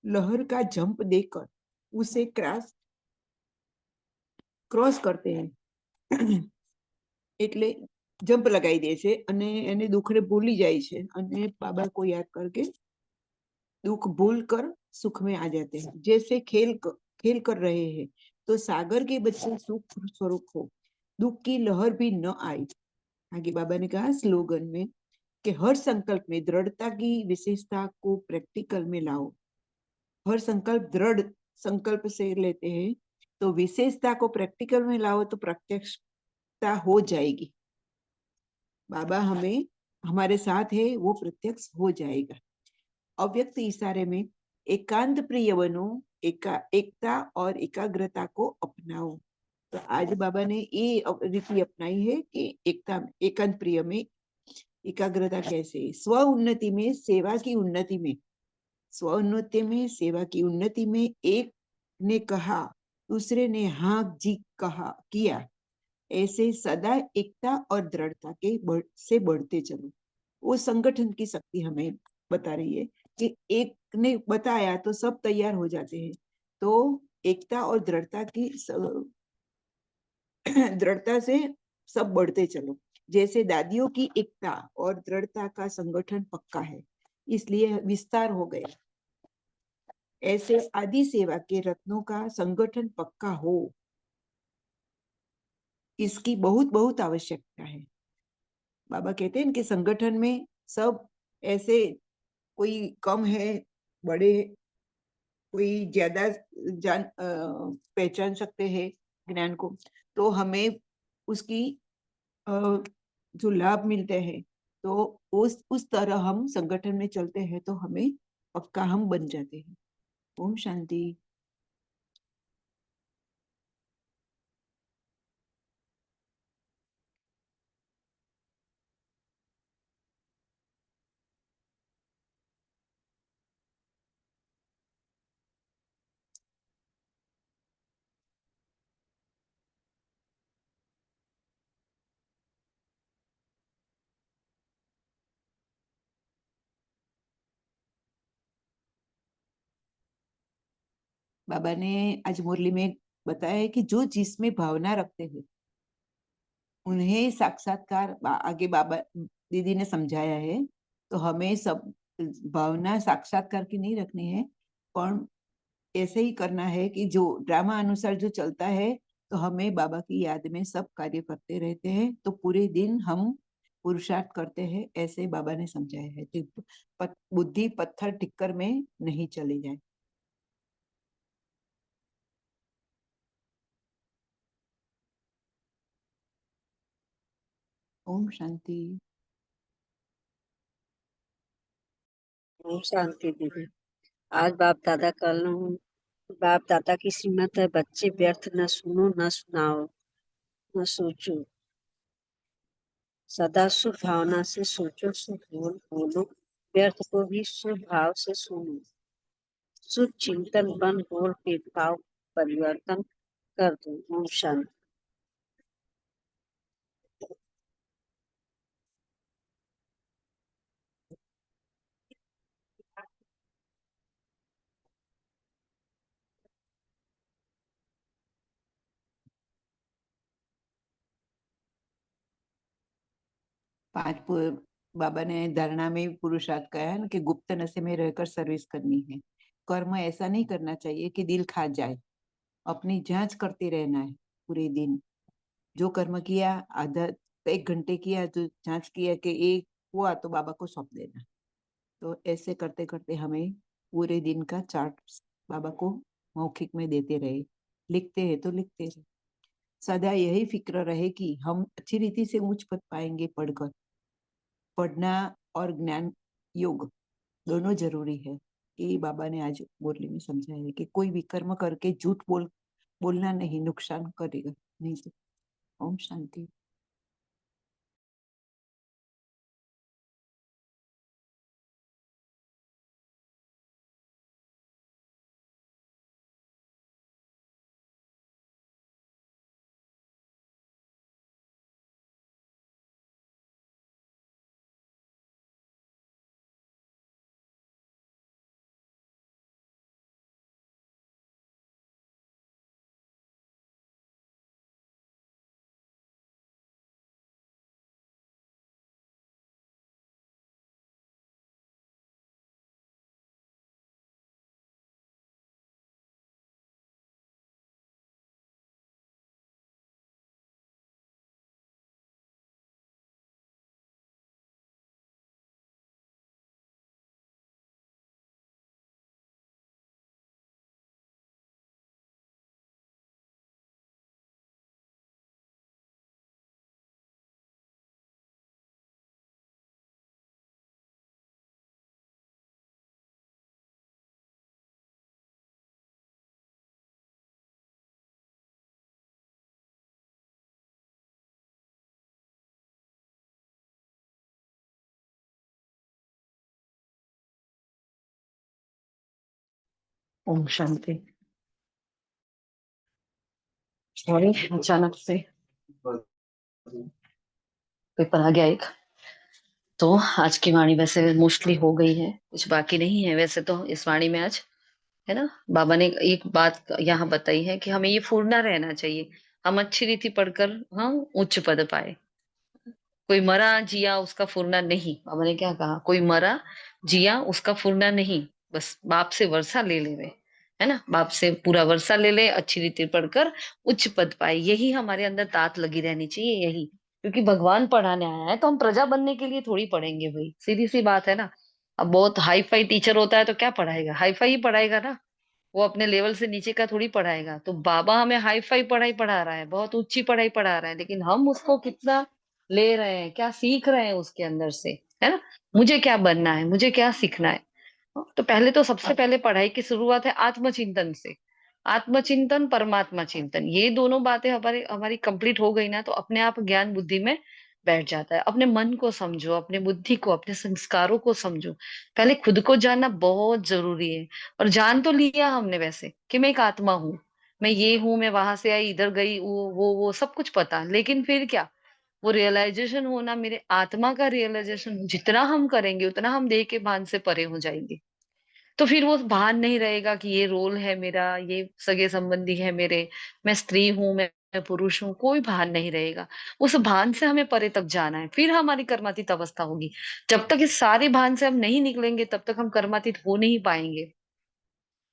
लहर का जंप देकर उसे क्रॉस करते हैं। એટલે જમ્પ લગાવી દે છે અને એને દુઃખને ભૂલી જાય છે અને બાબા को याद करके दुख भूल कर सुख में आ जाते हैं। जैसे खेल कर रहे हैं तो सागर के बच्चे सुख स्वरूप हो, दुख की लहर भी न आए। आगे बाबा ने कहा स्लोगन में कि हर संकल्प में दृढ़ता की विशेषता को प्रैक्टिकल में लाओ। हर संकल्प दृढ़ संकल्प से लेते हैं तो विशेषता को प्रैक्टिकल में लाओ तो प्रत्यक्षता हो जाएगी। बाबा हमें हमारे साथ है वो प्रत्यक्ष हो जाएगा। अव्यक्त इशारे में एकांत प्रिय बनो, एकता और एकाग्रता को अपनाओ। तो आज बाबा ने ये रीति अपनाई है कि एकांत प्रिय में एकाग्रता कैसे, स्व उन्नति में सेवा की उन्नति में, स्व उन्नति में सेवा की उन्नति में एक ने कहा दूसरे ने हाँ जी किया, ऐसे सदा एकता और दृढ़ता के से बढ़ते चलो। वो संगठन की शक्ति हमें बता रही है कि एक ने बताया तो सब तैयार हो जाते हैं। तो एकता और दृढ़ता की दृढ़ता से सब बढ़ते चलो। जैसे दादियों की एकता और दृढ़ता का संगठन पक्का है, इसलिए विस्तार हो गया। ऐसे आदि सेवा के रत्नों का संगठन पक्का हो, इसकी बहुत बहुत आवश्यकता है। बाबा कहते हैं कि संगठन में सब ऐसे, कोई कम है, बड़े, कोई ज्यादा पहचान सकते हैं ज्ञान को, तो हमें उसकी जो लाभ मिलते हैं, तो उस तरह हम संगठन में चलते हैं तो हमें पक्का हम बन जाते हैं। ओम शांति। बाबा ने आज मुरली में बताया है कि जो जिसमें भावना रखते हैं उन्हें साक्षात्कार, आगे बाबा दीदी ने समझाया है। तो हमें सब भावना साक्षात्कार की नहीं रखनी है, पर ऐसे ही करना है कि जो ड्रामा अनुसार जो चलता है, तो हमें बाबा की याद में सब कार्य करते रहते हैं, तो पूरे दिन हम पुरुषार्थ करते हैं, ऐसे बाबा ने समझाया है कि बुद्धि पत्थर टिक्कर में नहीं चली जाए। ओम शांति। ओम शांति दीदी। आज बाप दादा कल हूँ, बाप दादा की सीमत है, बच्चे व्यर्थ न सुनो न सुनाओ न सोचो, सदा शुभ भावना से सोचो, शुभ बोल बोलो, व्यर्थ को भी शुभ भाव से सुनो, शुभ चिंतन बन बोल भेदभाव परिवर्तन कर दो। ओम शांति। बाबा ने धारणा में पुरुषार्थ कहा है ना कि गुप्त नशे में रहकर सर्विस करनी है। कर्म ऐसा नहीं करना चाहिए कि दिल खा जाए, अपनी जांच करते रहना है पूरे दिन। जो कर्म किया, आधा 1 घंटे किया तो जांच किया कि एक हुआ तो बाबा को सौंप देना। तो ऐसे करते करते हमें पूरे दिन का चार्ट बाबा को मौखिक में देते रहे, लिखते हैं तो लिखते रहे। सदा यही फिक्र रहे कि हम अच्छी रीति से उच्च पद पाएंगे पढ़कर। पढ़ना और ज्ञान योग दोनों जरूरी है, कि बाबा ने आज मुरली में समझाया है कि कोई भी कर्म करके झूठ बोलना नहीं, नुकसान करेगा नहीं तो। ओम शांति। ओम शांति। सॉरी, अचानक से पेपर आ गया एक। तो आज की वाणी वैसे मोस्टली हो गई है, कुछ बाकी नहीं है वैसे तो इस वाणी में आज, है ना। बाबा ने एक बात यहाँ बताई है कि हमें ये फूरना रहना चाहिए। हम अच्छी रीति पढ़कर हम उच्च पद पाए। कोई मरा जिया उसका फुरना नहीं, बाबा ने क्या कहा, कोई मरा जिया उसका फुरना नहीं, बस बाप से वर्षा ले ले वे, है ना, बाप से पूरा वर्षा ले ले, अच्छी रीति पढ़कर उच्च पद पाए, यही हमारे अंदर तात लगी रहनी चाहिए, यही। क्योंकि भगवान पढ़ाने आया है तो हम प्रजा बनने के लिए थोड़ी पढ़ेंगे भाई, सीधी सी बात है ना। अब बहुत हाई फाई टीचर होता है तो क्या पढ़ाएगा, हाई फाई ही पढ़ाएगा ना, वो अपने लेवल से नीचे का थोड़ी पढ़ाएगा। तो बाबा हमें हाई फाई पढ़ाई पढ़ा रहा है, बहुत ऊंची पढ़ाई पढ़ा रहा है, लेकिन हम उसको कितना ले रहे हैं, क्या सीख रहे हैं उसके अंदर से, है ना। मुझे क्या बनना है, मुझे क्या सीखना है। तो पहले तो सबसे पहले पढ़ाई की शुरुआत है आत्मचिंतन से। आत्मचिंतन परमात्मा चिंतन, ये दोनों बातें हमारी हमारी कंप्लीट हो गई ना, तो अपने आप ज्ञान बुद्धि में बैठ जाता है। अपने मन को समझो, अपने बुद्धि को, अपने संस्कारों को समझो। पहले खुद को जानना बहुत जरूरी है। और जान तो लिया हमने वैसे कि मैं एक आत्मा हूँ, मैं ये हूँ, मैं वहां से आई, इधर गई, वो सब कुछ पता, लेकिन फिर क्या, वो रियलाइजेशन होना, मेरे आत्मा का रियलाइजेशन जितना हम करेंगे उतना हम देह के भान से परे हो जाएंगे। तो फिर वो भान नहीं रहेगा कि ये रोल है मेरा, ये सगे संबंधी है मेरे, मैं स्त्री हूं, मैं पुरुष हूँ, कोई भान नहीं रहेगा। उस भान से हमें परे तक जाना है, फिर हमारी कर्मातीत अवस्था होगी। जब तक इस सारे भान से हम नहीं निकलेंगे तब तक हम कर्मातीत हो नहीं पाएंगे,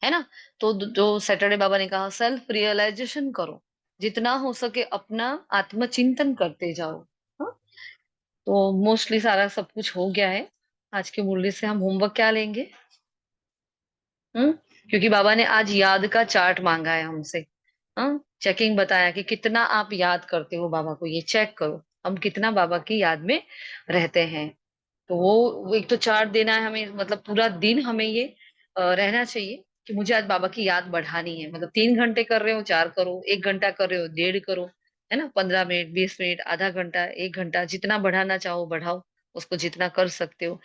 है ना। तो जो सैटरडे बाबा ने कहा, सेल्फ रियलाइजेशन करो, जितना हो सके अपना आत्मचिंतन करते जाओ। हाँ? तो मोस्टली सारा सब कुछ हो गया है। आज की मुरली से हम होमवर्क क्या लेंगे? हम्म, क्योंकि बाबा ने आज याद का चार्ट मांगा है हमसे। हाँ, चेकिंग बताया कि कितना आप याद करते हो बाबा को, ये चेक करो हम कितना बाबा की याद में रहते हैं। तो वो एक तो चार्ट देना है हमें, मतलब पूरा दिन हमें ये रहना चाहिए कि मुझे आज बाबा की याद बढ़ानी है। मतलब 3 घंटे कर रहे हो 4 करो, 1 घंटा कर रहे हो 1.5 करो, है ना, 15 मिनट, 20 मिनट, आधा घंटा, 1 घंटा, जितना बढ़ाना चाहो बढ़ाओ, उसको जितना कर सकते हो।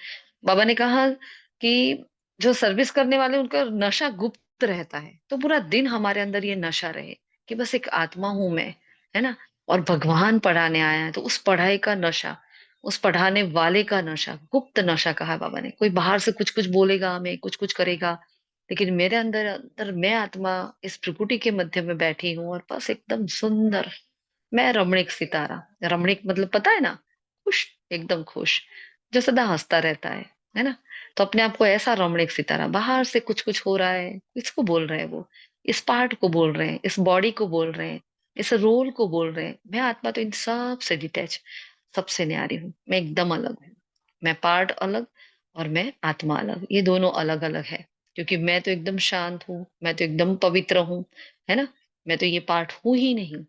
बाबा ने कहा कि जो सर्विस करने वाले उनका नशा गुप्त रहता है, तो पूरा दिन हमारे अंदर ये नशा रहे कि बस एक आत्मा हूं मैं, है ना, और भगवान पढ़ाने आया है, तो उस पढ़ाई का नशा, उस पढ़ाने वाले का नशा, गुप्त नशा कहा है बाबा ने। कोई बाहर से कुछ कुछ बोलेगा हमें, कुछ कुछ करेगा, लेकिन मेरे अंदर अंदर मैं आत्मा इस प्रकृति के मध्य में बैठी हूँ, और बस एकदम सुंदर, मैं रमणीक सितारा। रमणीक मतलब पता है ना, खुश, एकदम खुश, जो सदा हंसता रहता है ना। तो अपने आप को ऐसा रमणीक सितारा, बाहर से कुछ कुछ हो रहा है, किसको बोल रहे हैं वो, इस पार्ट को बोल रहे हैं, इस बॉडी को बोल रहे हैं, इस रोल को बोल रहे हैं। मैं आत्मा तो इन सब से डिटैच, सबसे न्यारी हूँ, मैं एकदम अलग हूँ। मैं पार्ट अलग और मैं आत्मा अलग, ये दोनों अलग अलग है। क्योंकि मैं तो एकदम शांत हूँ, मैं तो एकदम पवित्र हूँ, है ना, मैं तो ये पार्ट हूं ही नहीं।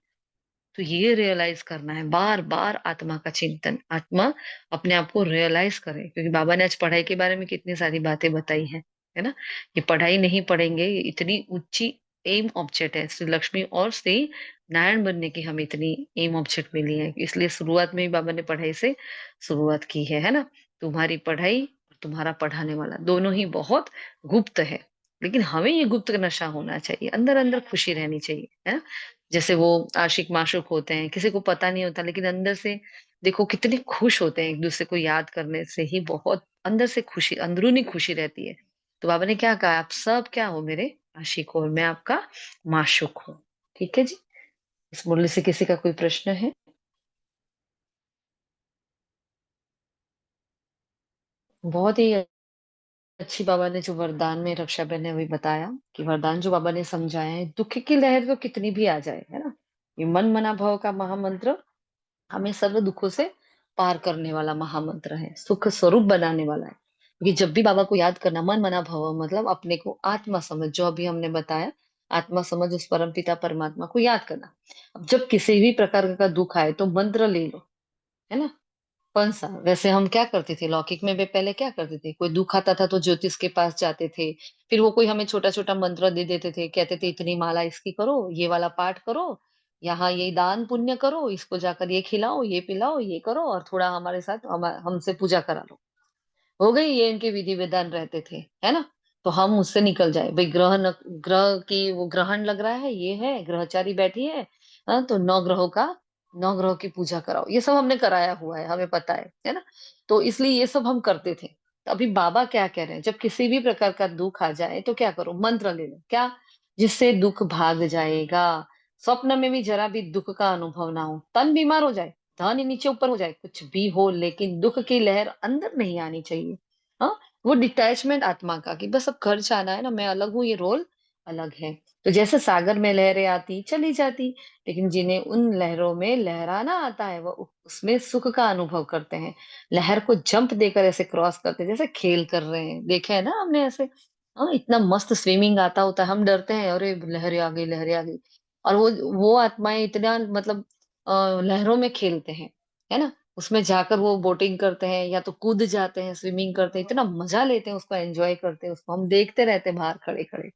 तो ये रियलाइज करना है, बार बार आत्मा का चिंतन, आत्मा अपने आप को रियलाइज करे। क्योंकि बाबा ने आज पढ़ाई के बारे में कितनी सारी बातें बताई हैं, है ना। ये पढ़ाई नहीं पढ़ेंगे, ये इतनी ऊंची एम ऑब्जेक्ट है, श्री लक्ष्मी और श्री नारायण बनने की हमें इतनी एम ऑब्जेक्ट मिली है, इसलिए शुरुआत में ही बाबा ने पढ़ाई से शुरुआत की है ना। तुम्हारी पढ़ाई और तुम्हारा पढ़ाने वाला दोनों ही बहुत गुप्त है, लेकिन हमें ये गुप्त नशा होना चाहिए, अंदर अंदर खुशी रहनी चाहिए, है ना। जैसे वो आशिक माशूक होते हैं, किसी को पता नहीं होता, लेकिन अंदर से देखो कितने खुश होते हैं, एक दूसरे को याद करने से ही बहुत अंदर से खुशी, अंदरूनी खुशी रहती है। तो बाबा ने क्या कहा, आप सब क्या हो, मेरे आशिक हो, और मैं आपका माशूक हूँ। ठीक है जी। इस मुरली से किसी का कोई प्रश्न है? बहुत ही अच्छी बाबा ने जो वरदान में रक्षा बहन ने अभी बताया, कि वरदान जो बाबा ने समझाया है, दुख की लहर तो कितनी भी आ जाए, है ना, ये मन मना भव का महामंत्र हमें सर्व दुखों से पार करने वाला महामंत्र है, सुख स्वरूप बनाने वाला है। क्योंकि जब भी बाबा को याद करना, मन मना भव मतलब अपने को आत्मा समझ, जो अभी हमने बताया, आत्मा समझ उस परम पिता परमात्मा को याद करना। अब जब किसी भी प्रकार का दुख आए तो मंत्र ले लो, है ना। कौन सा, वैसे हम क्या करते थे लौकिक में भी, पहले क्या करते थे, कोई दुख आता था तो ज्योतिष के पास जाते थे, फिर वो कोई हमें छोटा छोटा मंत्र दे देते थे, कहते थे इतनी माला इसकी करो, ये वाला पाठ करो, यहाँ ये दान पुण्य करो, इसको जाकर ये खिलाओ, ये पिलाओ, ये करो, और थोड़ा हमारे साथ हमसे पूजा करा लो, हो गई, ये इनके विधि विधान रहते थे, है ना। तो हम उससे निकल जाए भाई, ग्रह की वो ग्रहण लग रहा है, ये है ग्रहचारी बैठी है, हाँ, तो 9 ग्रहों का, 9 ग्रहों की पूजा कराओ, ये सब हमने कराया हुआ है, हमें पता है ना। तो इसलिए ये सब हम करते थे। तो अभी बाबा क्या कह रहे हैं, जब किसी भी प्रकार का दुख आ जाए तो क्या करो, मंत्र ले लो, क्या, जिससे दुख भाग जाएगा, स्वप्न में भी जरा भी दुख का अनुभव ना हो, तन बीमार हो जाए, धन नीचे ऊपर हो जाए, कुछ भी हो, लेकिन दुख की लहर अंदर नहीं आनी चाहिए। हाँ, वो डिटैचमेंट आत्मा का, कि बस अब घर जाना है ना, मैं अलग हूँ, ये रोल अलग है। तो जैसे सागर में लहरें आती चली जाती, लेकिन जिन्हें उन लहरों में लहराना आता है, वो उसमें सुख का अनुभव करते हैं। लहर को जंप देकर ऐसे क्रॉस करते हैं, जैसे खेल कर रहे हैं, देखे है ना हमने ऐसे। हाँ, इतना मस्त स्विमिंग आता होता है, हम डरते हैं, अरे लहरें आ गई, लहरें आ गई। और वो आत्माएं इतना मतलब लहरों में खेलते हैं, है ना। उसमें जाकर वो बोटिंग करते हैं, या तो कूद जाते हैं, स्विमिंग करते हैं, इतना मजा लेते हैं, उसको एंजॉय करते हैं, उसको हम देखते रहते हैं बाहर खड़े खड़े।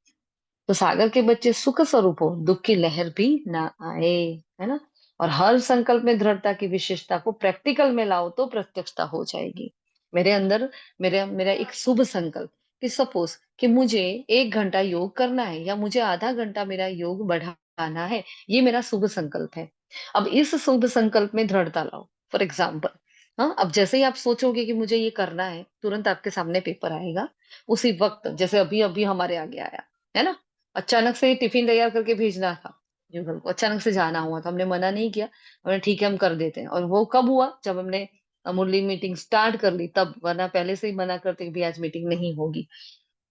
तो सागर के बच्चे सुख स्वरूप हो, दुख की लहर भी ना आए, है ना। और हर संकल्प में दृढ़ता की विशेषता को प्रैक्टिकल में लाओ तो प्रत्यक्षता हो जाएगी। मेरे अंदर मेरा मेरा एक शुभ संकल्प, कि सपोज कि मुझे 1 घंटा योग करना है, या मुझे आधा घंटा मेरा योग बढ़ाना है, ये मेरा शुभ संकल्प है। अब इस शुभ संकल्प में दृढ़ता लाओ। फॉर एग्जाम्पल, हाँ, अब जैसे ही आप सोचोगे कि मुझे ये करना है, तुरंत आपके सामने पेपर आएगा। उसी वक्त, जैसे अभी अभी हमारे आगे आया, है ना। अचानक से टिफिन तैयार करके भेजना था युगल को, अचानक से जाना हुआ था, हमने मना नहीं किया, हमने ठीक है हम कर देते हैं। और वो कब हुआ, जब हमने मुरली मीटिंग स्टार्ट कर ली तब, वरना पहले से ही मना करते कि भी आज मीटिंग नहीं होगी।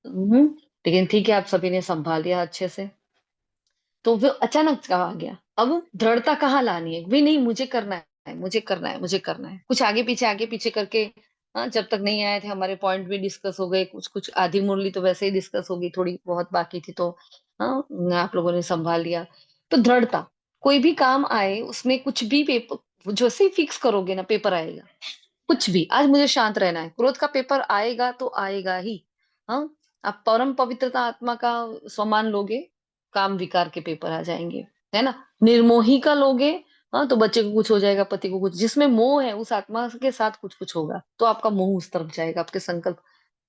हम्म, लेकिन ठीक है, आप सभी ने संभाल लिया अच्छे से। तो वो अचानक का आ गया। अब दृढ़ता कहाँ लानी है, भी नहीं मुझे करना है, मुझे करना है, मुझे करना है, कुछ आगे पीछे करके। हाँ, जब तक नहीं आए थे हमारे पॉइंट भी डिस्कस हो गए, कुछ कुछ आधी मुरली तो वैसे ही डिस्कस होगी, थोड़ी बहुत बाकी थी तो हाँ, आप लोगों ने संभाल लिया। तो दृढ़ता, कोई भी काम आए उसमें कुछ भी पेपर जैसे ही फिक्स करोगे ना, पेपर आएगा। कुछ भी, आज मुझे शांत रहना है, क्रोध का पेपर आएगा तो आएगा ही। हाँ, आप परम पवित्रता आत्मा का सम्मान लोगे, काम विकार के पेपर आ जाएंगे, है ना। निर्मोही का लोगे, हाँ, तो बच्चे को कुछ हो जाएगा, पति को कुछ, जिसमें मोह है उस आत्मा के साथ कुछ कुछ होगा, तो आपका मोह उस तरफ जाएगा, आपके संकल्प।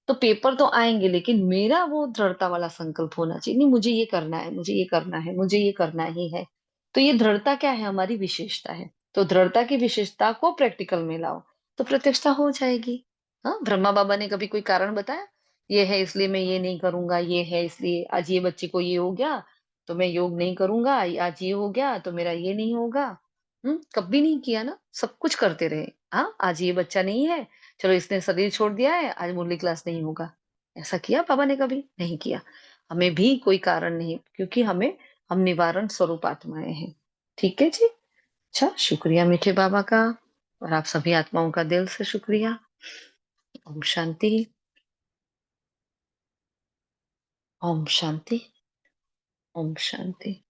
तो पेपर तो आएंगे, लेकिन मेरा वो दृढ़ता वाला संकल्प होना चाहिए, नहीं मुझे ये करना है, मुझे ये करना है, मुझे ये करना ही है। तो ये दृढ़ता क्या है, हमारी विशेषता है। तो दृढ़ता की विशेषता को प्रैक्टिकल में लाओ, तो प्रत्यक्षता हो जाएगी। हाँ, ब्रह्मा बाबा ने कभी कोई कारण बताया, ये है इसलिए मैं ये नहीं करूंगा, ये है इसलिए आज ये बच्चे को ये हो गया तो मैं योग नहीं करूंगा, आज ये हो गया तो मेरा ये नहीं होगा। कभी नहीं किया ना, सब कुछ करते रहे। हाँ, आज ये बच्चा नहीं है, चलो इसने शरीर छोड़ दिया है, आज मुरली क्लास नहीं होगा। ऐसा किया बाबा ने, कभी नहीं किया। हमें भी कोई कारण नहीं, क्योंकि हम निवारण स्वरूप आत्माएं हैं। ठीक है जी। अच्छा, शुक्रिया मीठे बाबा का, और आप सभी आत्माओं का दिल से शुक्रिया। ओम शांति। ओम शांति। ओम शांति।